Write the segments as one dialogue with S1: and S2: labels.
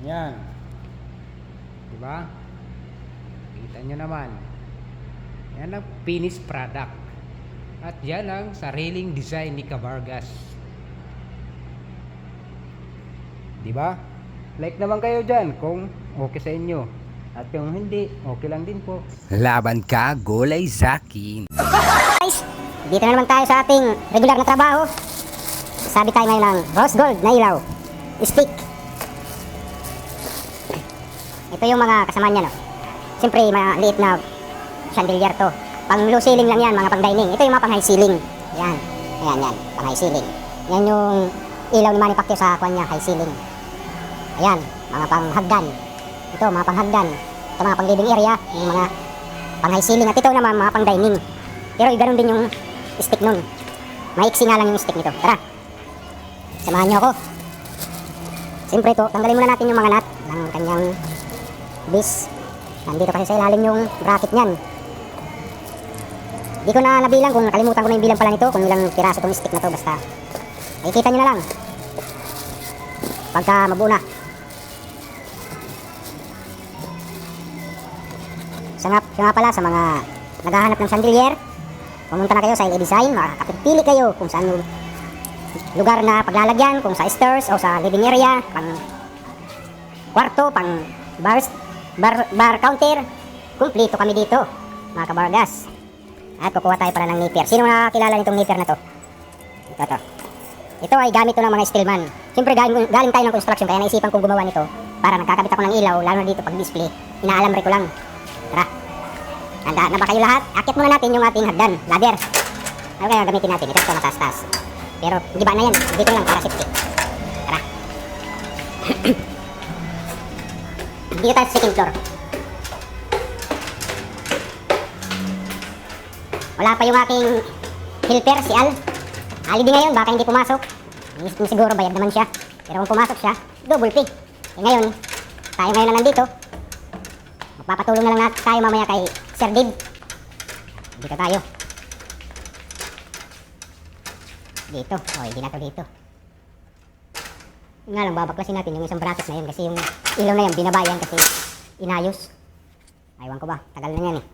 S1: Yan. Diba? Kita nyo naman. Yan ang finished product. At yan ang sariling design ni Kabargas. Diba? Like naman kayo dyan kung okay sa inyo. At kung hindi, okay lang din po. Laban ka, Golay Zakin.
S2: Guys, dito na naman tayo sa ating regular na trabaho. Sabi tayo ngayon ng rose gold na ilaw. Stick. Ito yung mga kasama niya, no? Siyempre, maliit na chandelier to. Pang low ceiling lang yan, mga pang dining. Ito yung mga pang high ceiling. Yan. Ayan, yan. Pang high ceiling. Yan yung ilaw ni Manny Pacquiao sa kanya, high ceiling. Ayan, mga pang hagdan. Ito, mga pang hagdan. Ito, mga pang living area. Yung mga pang high ceiling. At ito naman, mga pang dining. Pero ganoon din yung stick nun. Maiksi nga lang yung stick nito. Tara, samahan nyo ako. Siyempre ito, tanggalin muna natin yung mga nut ng kanyang base. Nandito kasi sa ilalim yung bracket nyan. Di ko na nabilang kung nakalimutan ko na yung bilang pala nito, kung ilang piraso itong stick na to. Basta makikita nyo na lang pagka mabuo na. Siya nga pala sa mga naghahanap ng chandelier, pumunta na kayo sa LA Design. Makakapili kayo kung saan lugar na paglalagyan, kung sa stairs o sa living area, pang kwarto, pang bar counter. Kumpleto kami dito, mga Kabargas. At kukuha tayo pala ng nipper. Sino nakakilala nitong nipper na to? Ito. Ito ay gamit to ng mga steelman. Siyempre galing tayo ng construction, kaya naisipan kong gumawa nito para nagkakabit ako ng ilaw, lalo na dito pag display. Inaalambre ko lang. Tara, handa na ba kayo lahat? Akit muna natin yung ating hagdan, ladder. Ano kaya gamitin natin? Ito mataas-taas. Pero giba na yan, dito lang para safety. Tara. Dito tayo sa second floor. Wala pa yung aking helper, si Al. Holiday ngayon, baka hindi pumasok. Siguro bayad naman siya. Pero kung pumasok siya, double pay. Ngayon, tayo ngayon na nandito. Magpapatulong na lang tayo mamaya kay Sir Dave. Dito tayo. Dito. O, hindi na to dito. Nga lang, babaklasin natin yung isang bracket na yun. Kasi yung ilaw na yan, binabayan kasi inayos. Aywan ko ba, tagal na yan eh.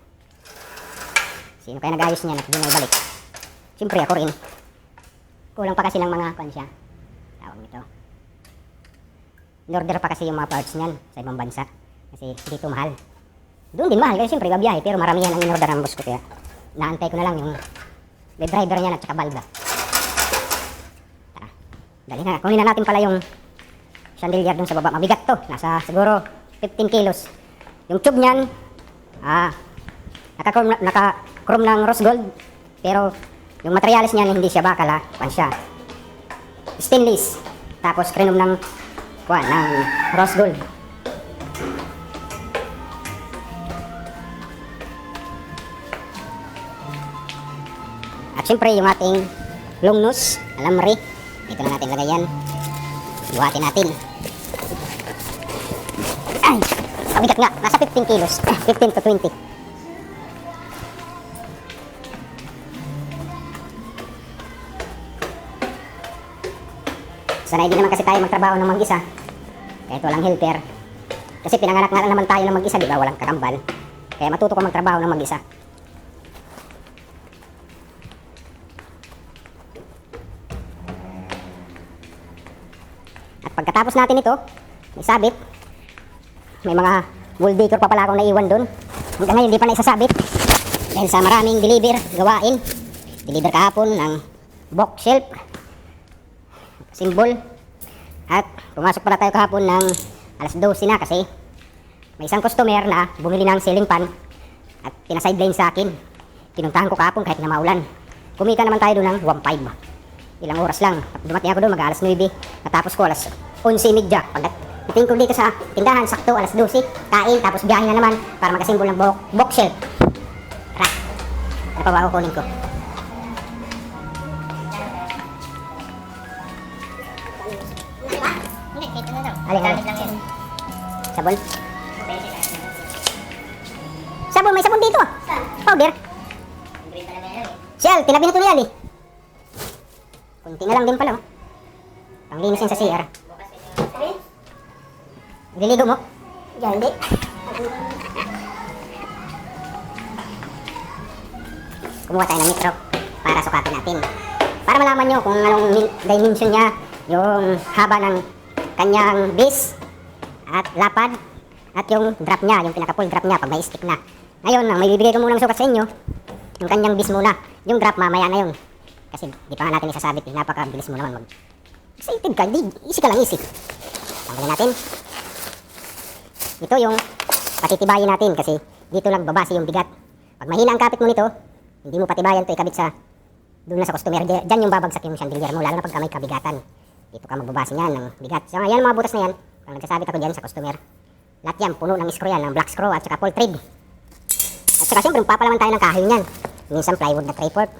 S2: Sino kaya nag-ayos niyan at di na ibalik? Siyempre ako rin. Kulang pa kasi ng mga kwan siya. Tawag nito. In-order pa kasi yung mga parts niyan sa ibang bansa. Kasi dito mahal. Doon din mahal kasi siyempre gabiyahe. Pero maramihan ang in-order ng boss ko. Kaya naantay ko na lang yung lead driver niyan at saka balba. Tara. Dali na. Kunin na natin pala yung chandelier dun sa baba. Mabigat to. Nasa siguro 15 kilos. Yung tube niyan, naka-chrome ng rose gold. Pero yung materialis niyan hindi siya bakal ha. Pan siya stainless. Tapos krenom ng rose gold. At syempre yung ating long nose, alamre. Dito na natin lagay yan. Buhatin natin. Ay! Pabigat nga. Nasa 15 kilos. 15 to 20. Sanay din naman kasi tayo magtrabaho ng mag-isa. Kahit walang helper. Kasi pinanganak nga naman tayo ng mag-isa, di ba? Walang kakambal. Kaya matuto ko magtrabaho ng mag-isa. At pagkatapos natin ito, may sabit. May mga wall decor pa pala akong naiwan doon. Hanggang ngayon hindi pa naisasabit. Dahil sa maraming gawain. Deliver kahapon ng bookshelf. Symbol. At pumasok pala tayo kahapon ng alas 12 na kasi may isang customer na bumili ng ceiling fan at pinasideline sa akin. Pinuntahan ko kahapon kahit na maulan. Kumita naman tayo doon ng 1.5. Ilang oras lang. Dumating ako doon mag alas 9. Natapos ko alas 11:30. Pagdating ko dito sa tindahan, sakto alas 12. Kain, tapos biyahe na naman para magkasimbol ng bookshelf. Tara. Ano pa ba ako kunin ko? Alin? Sabon? Sabon, may sabon dito. Powder. Shell, tinabi na ito ni Ali. Kunti na lang din pala. Panglinis yan sa CR. Ililigo mo? Yeah, hindi. Kumuha tayo ng metro para sukatin natin. Para malaman nyo kung anong dimension niya, yung haba ng kanyang base at lapad at yung drop niya, yung pinaka-full drop niya pag may stick na. Ngayon, ang may bibigay ko munang sukat sa inyo, yung kanyang base muna. Yung drop mamaya na yun. Kasi di pa nga natin isasabit, napakabilis mo naman excited ka, easy ka lang, easy. Tanggalin natin. Ito yung patitibayin natin kasi dito lang babase yung bigat. Pag mahina ang kapit mo nito, hindi mo patibayan to ikabit sa doon na sa customer. Diyan yung babagsak yung chandelier mo, lalo na pagka may kabigatan. Dito ka magbabase niyan ng bigat. So yan mga butas na yan, ang nagsasabit ako dyan sa customer. Lahat yan, puno ng screw yan, ng black screw at saka full thread. At saka siyempre, papalaman tayo ng kahoy niyan. Minsan plywood na 3/4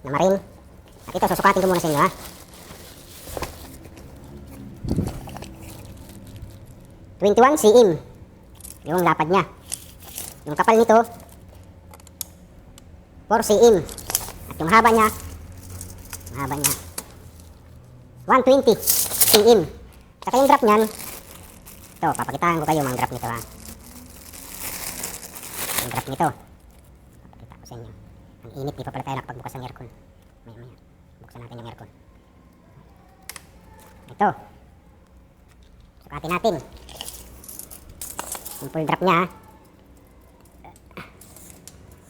S2: na marine. At ito, susukatin ko muna sa inyo ha. 21 cm yung lapad niya. Yung kapal nito 4 cm. At yung haba niya 120 cm. Saka yung drop niyan, ito, papakitaan ko kayo mga drop nito ha. Yung drop nito, papakita ko sa inyo. Ang init, di pa pala tayo nakapagbukas ng aircon. Maya, buksan natin yung aircon. Ito, sukatin natin. Yung full drop niya.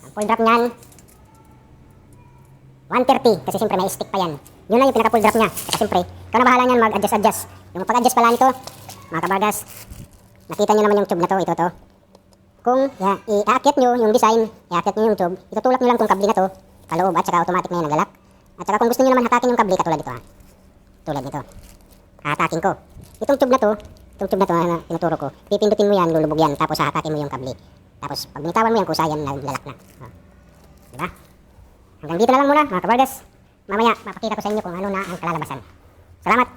S2: Ang full drop niyan 130 kasi siyempre may stick pa yan. Yun lang yung pinaka full drop niya. Kasi siyempre, ikaw na bahala niyan mag-adjust. Yung pag-adjust pala nito, mga kabargas, nakita nyo naman yung tube na to, ito to. Kung i-aakyat nyo yung design, i-aakyat nyo yung tube, itutulak nyo lang itong kable na to, kaloob at saka automatic na yan nagalak. At saka kung gusto nyo naman hatakin yung kable, katulad ito ha. Tulad nito. Hatakin ko. Itong tube na to na tinuturo ko, pipindutin mo yan, lulubog yan, tapos hahatakin mo yung kable. Tapos pag binitawan mo yan, kusa yan, lalak na. Diba? Hanggang dito na lang muna mga kabargas. Mamaya, mapakita ko sa inyo kung ano na ang kalalabasan. Salamat!